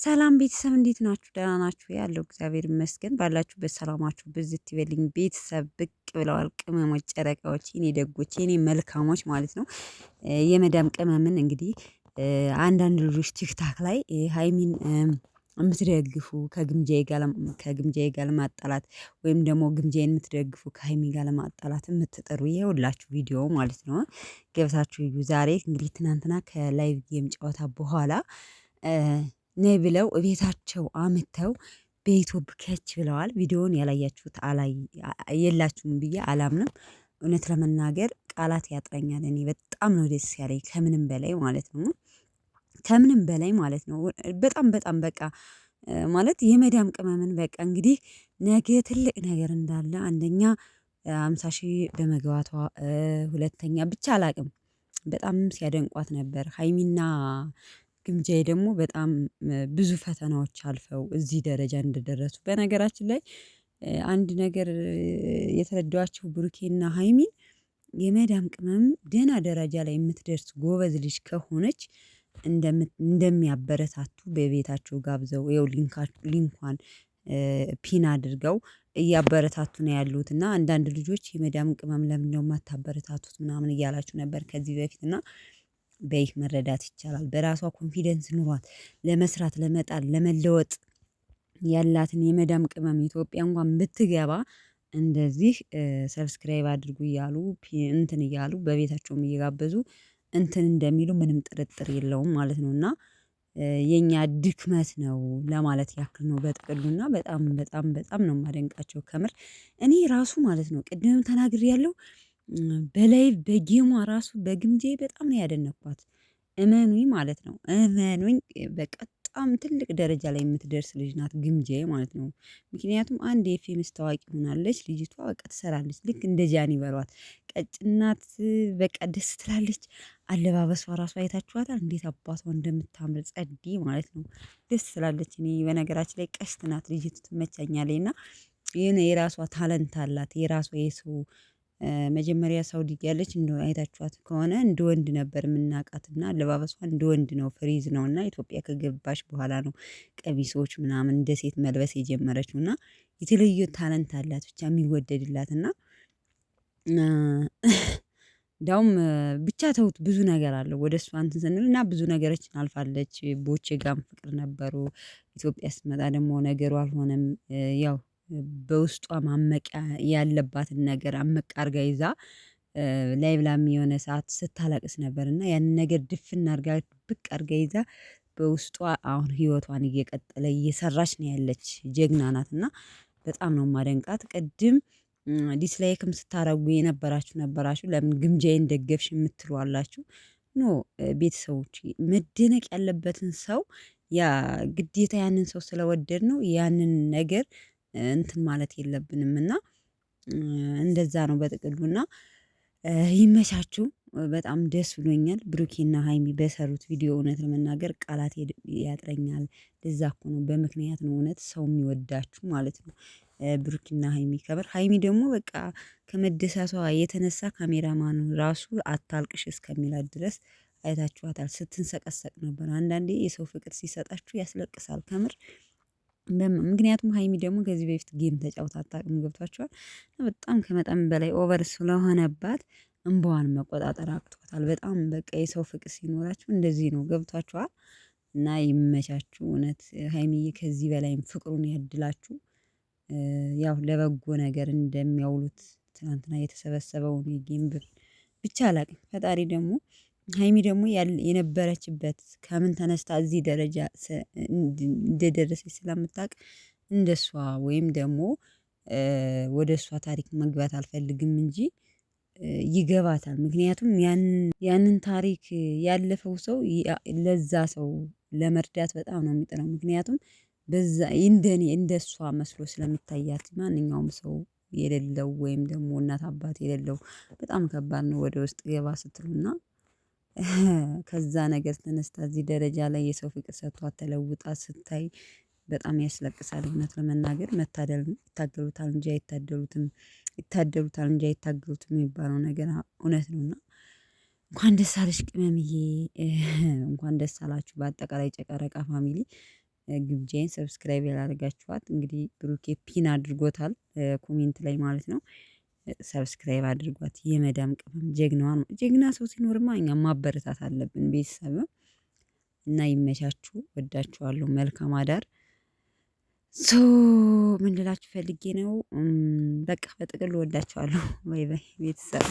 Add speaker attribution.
Speaker 1: ሰላም ቤተሰብ እንዴት ናችሁ? ደህና ናችሁ? ያለው እግዚአብሔር ይመስገን። ባላችሁበት ሰላማችሁ ብዝት ይበልኝ። ቤተሰብ ብቅ ብለዋል። ቅመሞች፣ ጨረቃዎች፣ የኔ ደጎች፣ የኔ መልካሞች ማለት ነው። የመዳም ቅመምን እንግዲህ አንዳንድ ልጆች ቲክታክ ላይ ሀይሚን የምትደግፉ ከግምጃዬ ጋር ለማጣላት ወይም ደግሞ ግምጃዬን የምትደግፉ ከሀይሚ ጋር ለማጣላት የምትጠሩ የሁላችሁ ቪዲዮ ማለት ነው ገብታችሁ እዩ። ዛሬ እንግዲህ ትናንትና ከላይቭ ጌም ጨዋታ በኋላ ነይ ብለው ቤታቸው አምተው በዩቲዩብ ከች ብለዋል። ቪዲዮውን ያላያችሁት የላችሁም ብዬ አላምንም። እውነት ለመናገር ቃላት ያጥረኛል። እኔ በጣም ነው ደስ ያለኝ ከምንም በላይ ማለት ነው። ከምንም በላይ ማለት ነው። በጣም በጣም በቃ ማለት የመዳም ቅመምን በቃ እንግዲህ ነገ ትልቅ ነገር እንዳለ አንደኛ 50,000 በመግባቷ ሁለተኛ ብቻ አላቅም በጣም ሲያደንቋት ነበር። ሀይሚና ግምጃዬ ደግሞ በጣም ብዙ ፈተናዎች አልፈው እዚህ ደረጃ እንደደረሱ በነገራችን ላይ አንድ ነገር የተረዳኋቸው ብሩኬና ሀይሚን የመዳም ቅመም ደህና ደረጃ ላይ የምትደርስ ጎበዝ ልጅ ከሆነች እንደሚያበረታቱ በቤታቸው ጋብዘው ይኸው ሊንኳን ፒን አድርገው እያበረታቱ ነው ያሉት። እና አንዳንድ ልጆች የመዳም ቅመም ለምንድነው የማታበረታቱት ምናምን እያላችሁ ነበር ከዚህ በፊት እና በይህ መረዳት ይቻላል። በራሷ ኮንፊደንስ ኑሯት ለመስራት ለመጣል ለመለወጥ ያላትን የመዳም ቅመም ኢትዮጵያ እንኳን ብትገባ እንደዚህ ሰብስክራይብ አድርጉ እያሉ እንትን እያሉ በቤታቸውም እየጋበዙ እንትን እንደሚሉ ምንም ጥርጥር የለውም ማለት ነው። እና የኛ ድክመት ነው ለማለት ያክል ነው በጥቅሉና በጣም በጣም በጣም ነው የማደንቃቸው ከምር እኔ ራሱ ማለት ነው ቅድምም ተናግሬያለሁ። በላይቭ በጌሟ ራሱ በግምጄ በጣም ነው ያደነኳት። እመኑኝ ማለት ነው እመኑኝ በጣም ትልቅ ደረጃ ላይ የምትደርስ ልጅ ናት ግምጄ ማለት ነው። ምክንያቱም አንድ የፌመስ ታዋቂ ሆናለች ልጅቷ በቃ ትሰራለች ልክ እንደ ጃኒ በሏት። ቀጭን ናት በቃ ደስ ትላለች። አለባበሷ ራሱ አይታችኋታል እንዴት አባቷ እንደምታምር ጸዲ ማለት ነው። ደስ ትላለች። እኔ በነገራችን ላይ ቀሽት ናት ልጅቱ ትመቻኛለች። እና ይሄን የራሷ ታለንት አላት የራሷ የሰው መጀመሪያ ሳውዲ ያለች እንደው አይታችኋት ከሆነ እንደ ወንድ ነበር የምናውቃትና አለባበሷ እንደ ወንድ ነው ፍሪዝ ነው እና ኢትዮጵያ ከገባች በኋላ ነው ቀሚሶች ምናምን እንደ ሴት መልበስ የጀመረችው እና የተለየ ታለንት አላት ብቻ የሚወደድላት እና እንደውም ብቻ ተውት ብዙ ነገር አለው ወደ እሷ እንትን ስንል እና ብዙ ነገሮችን አልፋለች። ቦቼ ጋርም ፍቅር ነበሩ። ኢትዮጵያ ስትመጣ ደግሞ ነገሩ አልሆነም። ያው በውስጧ ማመቅ ያለባትን ነገር አመቅ አድርጋ ይዛ ላይቭ ላይም የሆነ ሰዓት ስታለቅስ ነበር እና ያንን ነገር ድፍን አድርጋ ብቅ አድርጋ ይዛ በውስጧ አሁን ህይወቷን እየቀጠለ እየሰራች ነው ያለች ጀግና ናት። እና በጣም ነው የማደንቃት። ቅድም ዲስላይክም ስታደርጉ ነበራችሁ ለምን ግምጃዬን ደገፍሽ የምትሉ አላችሁ። ኖ ቤተሰቦች መደነቅ ያለበትን ሰው ያ ግዴታ ያንን ሰው ስለወደድነው ያንን ነገር እንትን ማለት የለብንም። እና እንደዛ ነው በጥቅሉና ይመቻችሁ። በጣም ደስ ብሎኛል ብሩኬና ሀይሚ በሰሩት ቪዲዮ እውነት ለመናገር ቃላት ያጥረኛል። ለዛ እኮ ነው በምክንያት ነው እውነት ሰው የሚወዳችሁ ማለት ነው። ብሩክና ሀይሚ ከበር ሀይሚ ደግሞ በቃ ከመደሳቷ የተነሳ ካሜራማኑ ራሱ አታልቅሽ እስከሚላት ድረስ አይታችኋታል ስትንሰቀሰቅ ነበር። አንዳንዴ የሰው ፍቅር ሲሰጣችሁ ያስለቅሳል ከምር። ምክንያቱም ሀይሚ ደግሞ ከዚህ በፊት ጌም ተጫውታ አታውቅም ገብቷችኋል። በጣም ከመጠን በላይ ኦቨር ስለሆነባት እንባዋን መቆጣጠር አቅቷታል። በጣም በቃ የሰው ፍቅር ሲኖራችሁ እንደዚህ ነው ገብቷችኋል። እና ይመቻችሁ እውነት ሀይሚዬ ከዚህ በላይም ፍቅሩን ያድላችሁ። ያው ለበጎ ነገር እንደሚያውሉት ትናንትና የተሰበሰበውን የጌም ብር ብቻ አላውቅም። ፈጣሪ ደግሞ ሀይሚ ደግሞ የነበረችበት ከምን ተነስታ እዚህ ደረጃ እንደደረሰች ስለምታውቅ እንደሷ ወይም ደግሞ ወደ እሷ ታሪክ መግባት አልፈልግም እንጂ ይገባታል። ምክንያቱም ያንን ታሪክ ያለፈው ሰው ለዛ ሰው ለመርዳት በጣም ነው የሚጥረው። ምክንያቱም በዛ እንደኔ እንደሷ መስሎ ስለሚታያት ማንኛውም ሰው የሌለው ወይም ደግሞ እናት አባት የሌለው በጣም ከባድ ነው። ወደ ውስጥ ገባ ስትሉና ከዛ ነገር ተነስታ እዚህ ደረጃ ላይ የሰው ፍቅር ሰጥቷት ተለውጣ ስታይ በጣም ያስለቅሳል። እውነት ለመናገር መታደል ነው። ይታገሉታል እንጂ አይታደሉትም ይታደሉታል እንጂ አይታገሉትም የሚባለው ነገር እውነት ነውና እንኳን ደስ አለሽ ቅመምዬ፣ እንኳን ደስ አላችሁ በአጠቃላይ ጨቀረቃ ፋሚሊ። ግብዣዬን ሰብስክራይብ ያላደረጋችኋት እንግዲህ ብሩኬ ፒን አድርጎታል ኮሜንት ላይ ማለት ነው። ሰብስክራይብ አድርጓት የመዳም ቅመም ጀግናዋ ነው። ጀግና ሰው ሲኖርማ እኛ ማበረታት አለብን ቤተሰብ እና ይመቻችሁ። ወዳችኋለሁ። መልካም አዳር። ሶ ምን ልላችሁ ፈልጌ ነው። በቃ በጥቅሉ ወዳችኋለሁ። ባይ ባይ ቤተሰብ